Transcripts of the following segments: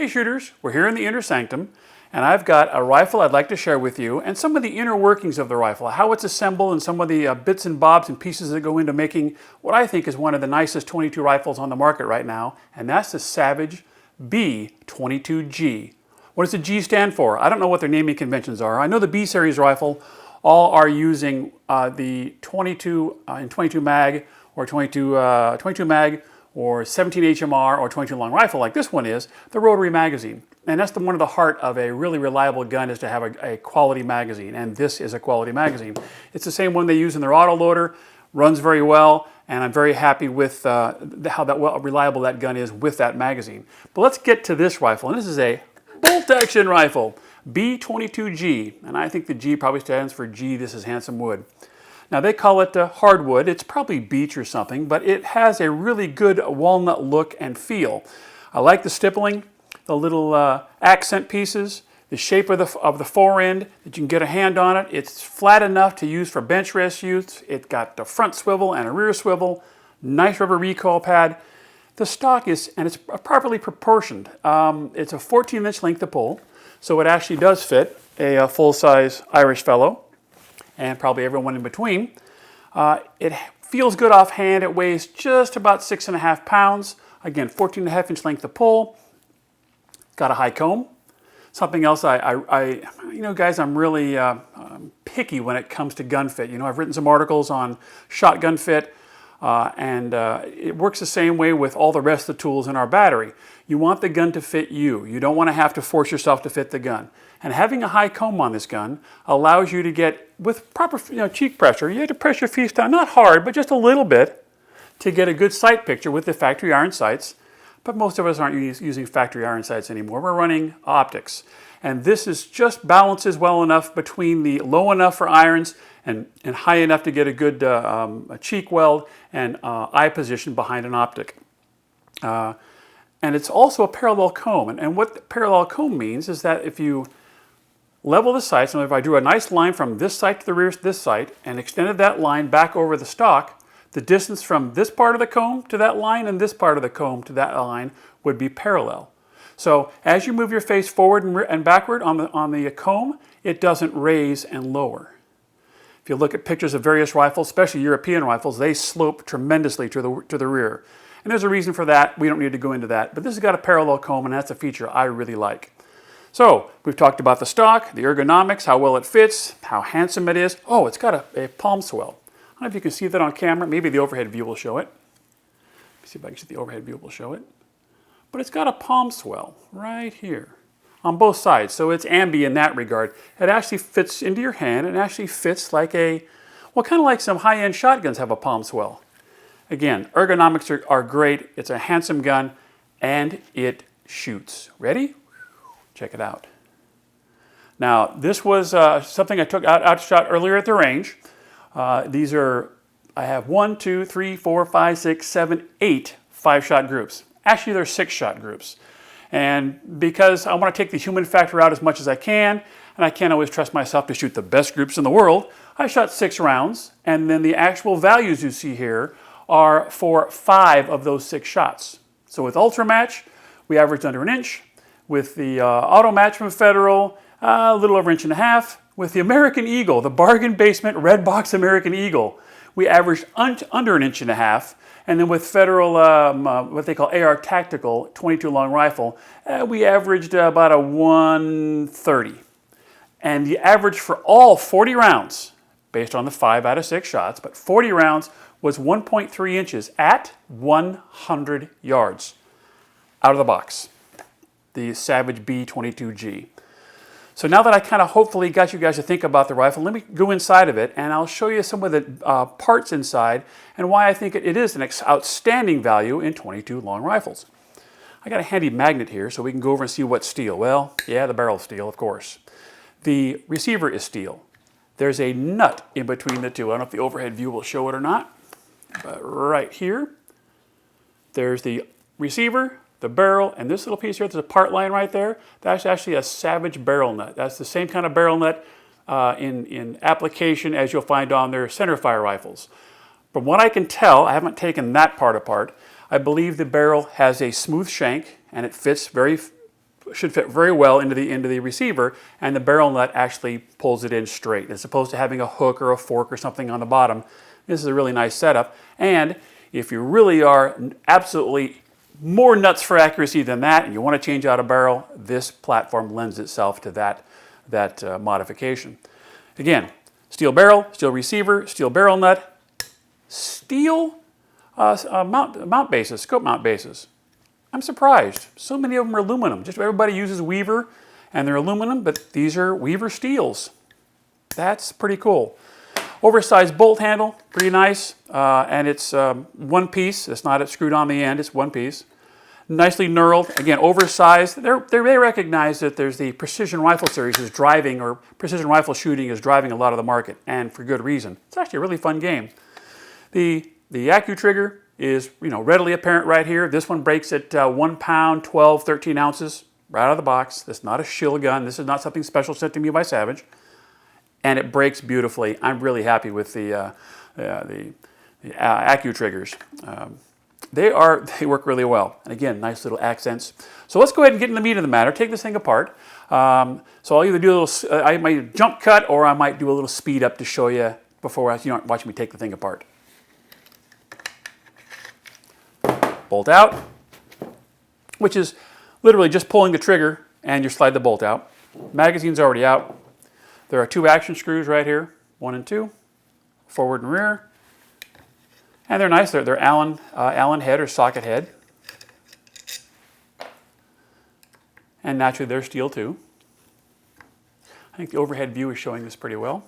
Hey shooters, we're here in the inner sanctum, and I've got a rifle I'd like to share with you and some of the inner workings of the rifle, how it's assembled and some of the bits and bobs and pieces that go into making what I think is one of the nicest 22 rifles on the market right now, and that's the Savage B22G. What does the G stand for? I don't know what their naming conventions are. I know the B series rifle all are using the 22 in 22 mag or 22 mag or 17 HMR or 22 long rifle like this one is, the rotary magazine. And that's one of the heart of a really reliable gun is to have a quality magazine, and this is a quality magazine. It's the same one they use in their autoloader, runs very well, and I'm very happy with how reliable that gun is with that magazine. But let's get to this rifle, and this is a bolt action rifle, B22G, and I think the G probably stands for G, this is handsome wood. Now they call it hardwood, it's probably beech or something, but it has a really good walnut look and feel. I like the stippling, the little accent pieces, the shape of the fore end, that you can get a hand on it. It's flat enough to use for bench rest use. It's got the front swivel and a rear swivel, nice rubber recoil pad. The stock is, and it's properly proportioned. It's a 14-inch length of pull, so it actually does fit a full-size Irish fellow, and probably everyone in between. It feels good offhand. It weighs just about 6.5 pounds. Again, 14.5-inch length of pull. Got a high comb. Something else, you know, guys, I'm really picky when it comes to gun fit. You know, I've written some articles on shotgun fit, and it works the same way with all the rest of the tools in our battery. You want the gun to fit you. You don't want to have to force yourself to fit the gun. And having a high comb on this gun allows you to get, with proper cheek pressure, you have to press your face down, not hard, but just a little bit, to get a good sight picture with the factory iron sights. But most of us aren't using factory iron sights anymore. We're running optics. And this is just balances well enough between the low enough for irons and high enough to get a good cheek weld and eye position behind an optic. And it's also a parallel comb. And what the parallel comb means is that if you level the sights, and if I drew a nice line from this sight to the rear this sight and extended that line back over the stock, the distance from this part of the comb to that line and this part of the comb to that line would be parallel. So as you move your face forward and backward on the comb, it doesn't raise and lower. If you look at pictures of various rifles, especially European rifles, they slope tremendously to the rear. And there's a reason for that. We don't need to go into that. But this has got a parallel comb, and that's a feature I really like. So we've talked about the stock, the ergonomics, how well it fits, how handsome it is. Oh, it's got a palm swell. I don't know if you can see that on camera. Maybe the overhead view will show it. Let's see if I can see the overhead view will show it. But it's got a palm swell right here on both sides. So it's ambi in that regard. It actually fits into your hand and actually fits like well, kind of like some high-end shotguns have a palm swell. Again, ergonomics are great. It's a handsome gun and it shoots. Ready? Check it out. Now, this was something I took out shot earlier at the range. These are, I have 1, 2, 3, 4, 5, 6, 7, 8 5-shot groups. Actually, they're 6-shot groups. And because I want to take the human factor out as much as I can, and I can't always trust myself to shoot the best groups in the world, I shot 6 rounds, and then the actual values you see here are for 5 of those 6 shots. So with Ultra Match, we averaged under an inch. With the Auto Match from Federal, a little over 1.5 inches. With the American Eagle, the bargain basement red box American Eagle, we averaged under 1.5 inches. And then with Federal, what they call AR Tactical 22 long rifle, we averaged about a 130. And the average for all 40 rounds, based on the 5 out of 6 shots, but 40 rounds was 1.3 inches at 100 yards out of the box. The Savage B22G. So now that I kind of hopefully got you guys to think about the rifle, let me go inside of it and I'll show you some of the parts inside and why I think it is an outstanding value in 22 long rifles. I got a handy magnet here so we can go over and see what's steel. Well, yeah, the barrel's steel, of course. The receiver is steel. There's a nut in between the two. I don't know if the overhead view will show it or not, but right here, there's the receiver, the barrel, and this little piece here, there's a part line right there. That's actually a Savage barrel nut. That's the same kind of barrel nut in application as you'll find on their centerfire rifles. From what I can tell, I haven't taken that part apart, I believe the barrel has a smooth shank and it fits very should fit very well into the receiver, and the barrel nut actually pulls it in straight. As opposed to having a hook or a fork or something on the bottom, this is a really nice setup. And if you really are absolutely more nuts for accuracy than that, and you want to change out a barrel, this platform lends itself to that modification. Again, steel barrel, steel receiver, steel barrel nut, steel mount bases, scope mount bases. I'm surprised. So many of them are aluminum. Just everybody uses Weaver, and they're aluminum, but these are Weaver steels. That's pretty cool. Oversized bolt handle, pretty nice, and it's one piece. It's not screwed on the end, it's one piece. Nicely knurled, again, oversized. They recognize that there's the precision rifle series is driving, or precision rifle shooting is driving a lot of the market, and for good reason. It's actually a really fun game. The AccuTrigger is readily apparent right here. This one breaks at 1 pound, 12, 13 ounces, right out of the box. This is not a shill gun. This is not something special sent to me by Savage. And it breaks beautifully. I'm really happy with the AccuTriggers. They work really well. And again, nice little accents. So let's go ahead and get into the meat of the matter. Take this thing apart. So I'll either do a little, I might jump cut, or I might do a little speed up to show you before you aren't watching me take the thing apart. Bolt out, which is literally just pulling the trigger and you slide the bolt out. Magazine's already out. There are 2 action screws right here, 1 and 2, forward and rear. And they're nice. They're Allen head or socket head. And naturally they're steel too. I think the overhead view is showing this pretty well.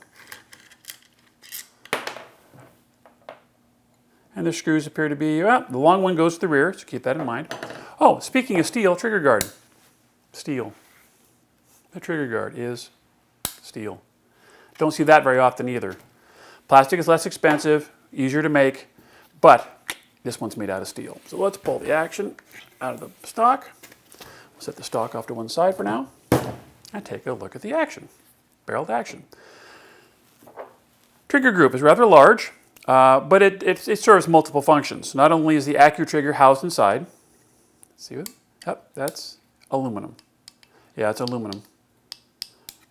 And the screws appear to be, well, the long one goes to the rear, so keep that in mind. Oh, speaking of steel, trigger guard. Steel. The trigger guard is steel. Don't see that very often either. Plastic is less expensive, easier to make, but this one's made out of steel. So let's pull the action out of the stock. We'll set the stock off to one side for now and take a look at the action, barreled action. Trigger group is rather large, but it serves multiple functions. Not only is the AccuTrigger housed inside, see what? Yep, that's aluminum. Yeah, it's aluminum.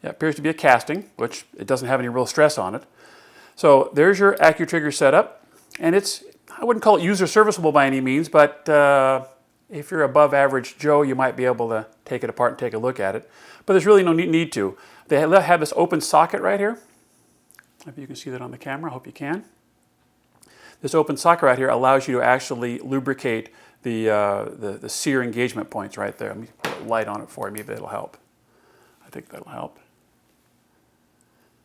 Yeah, it appears to be a casting, which it doesn't have any real stress on it. So there's your AccuTrigger setup, and I wouldn't call it user serviceable by any means, but if you're above average Joe, you might be able to take it apart and take a look at it. But there's really no need to. They have this open socket right here. If you can see that on the camera, I hope you can. This open socket right here allows you to actually lubricate the sear engagement points right there. Let me put a light on it for you, maybe that'll help. I think that'll help.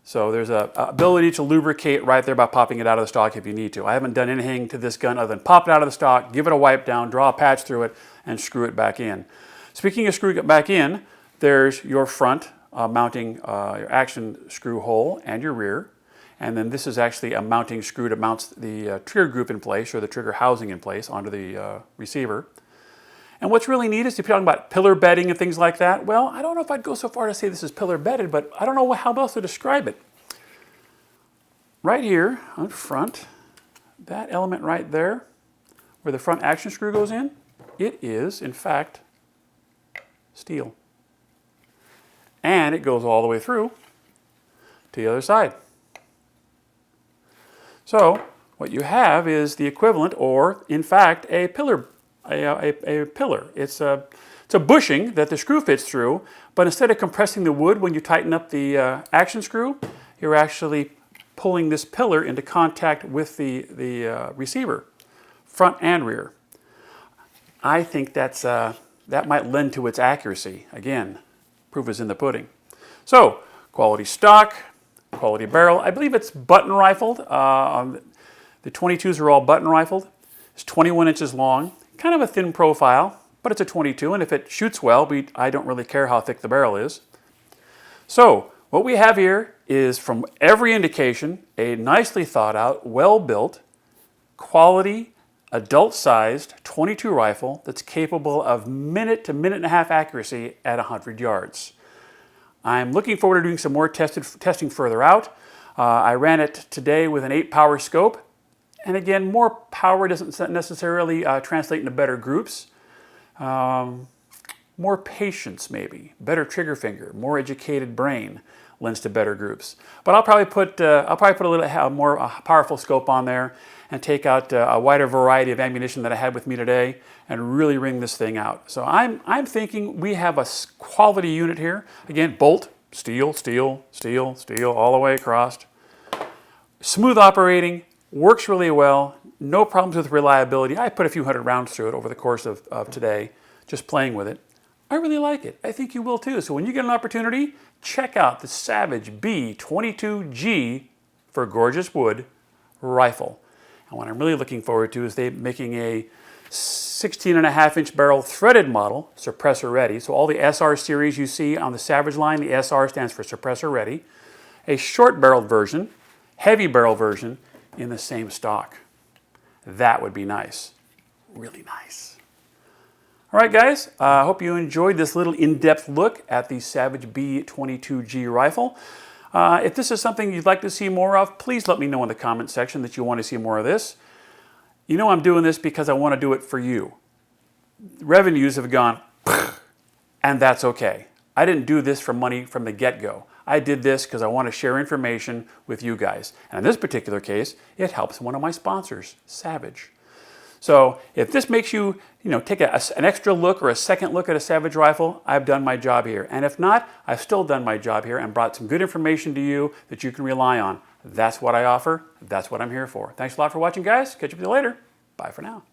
So there's an ability to lubricate right there by popping it out of the stock if you need to. I haven't done anything to this gun other than pop it out of the stock, give it a wipe down, draw a patch through it, and screw it back in. Speaking of screwing it back in, there's your front mounting your action screw hole and your rear. And then this is actually a mounting screw that mounts the trigger group in place, or the trigger housing in place onto the receiver. And what's really neat is if you're talking about pillar bedding and things like that, well, I don't know if I'd go so far to say this is pillar bedded, but I don't know how else to describe it. Right here on front, that element right there, where the front action screw goes in, it is, in fact, steel. And it goes all the way through to the other side. So what you have is the equivalent, or in fact, a pillar. A pillar. It's a bushing that the screw fits through, but instead of compressing the wood when you tighten up the action screw, you're actually pulling this pillar into contact with the receiver, front and rear. I think that might lend to its accuracy. Again, proof is in the pudding. So, quality stock, quality barrel. I believe it's button rifled. The 22s are all button rifled. It's 21 inches long. Kind of a thin profile, but it's a 22, and if it shoots well, I don't really care how thick the barrel is. So what we have here is, from every indication, a nicely thought out, well-built, quality, adult-sized 22 rifle that's capable of minute to minute and a half accuracy at 100 yards. I'm looking forward to doing some more testing further out. I ran it today with an 8-power scope. And again, more power doesn't necessarily translate into better groups. more patience maybe, better trigger finger, more educated brain lends to better groups. But I'll probably put a little more powerful scope on there and take out a wider variety of ammunition that I had with me today and really ring this thing out. So I'm thinking we have a quality unit here. Again, bolt, steel, steel, steel, steel, all the way across. Smooth operating, works really well, no problems with reliability. I put a few hundred rounds through it over the course of today, just playing with it. I really like it. I think you will too. So when you get an opportunity, check out the Savage B22G for gorgeous wood rifle. And what I'm really looking forward to is they making a 16.5-inch barrel threaded model, suppressor ready. So all the SR series you see on the Savage line, the SR stands for suppressor ready. A short barreled version, heavy barrel version in the same stock. That would be nice. Really nice. All right, guys, I hope you enjoyed this little in-depth look at the Savage B22G rifle. If this is something you'd like to see more of, please let me know in the comment section that you want to see more of this. You know I'm doing this because I want to do it for you. Revenues have gone, and that's okay. I didn't do this for money from the get-go. I did this because I want to share information with you guys. And in this particular case, it helps one of my sponsors, Savage. So if this makes you, take an extra look or a second look at a Savage rifle, I've done my job here. And if not, I've still done my job here and brought some good information to you that you can rely on. That's what I offer. That's what I'm here for. Thanks a lot for watching, guys. Catch up with you later. Bye for now.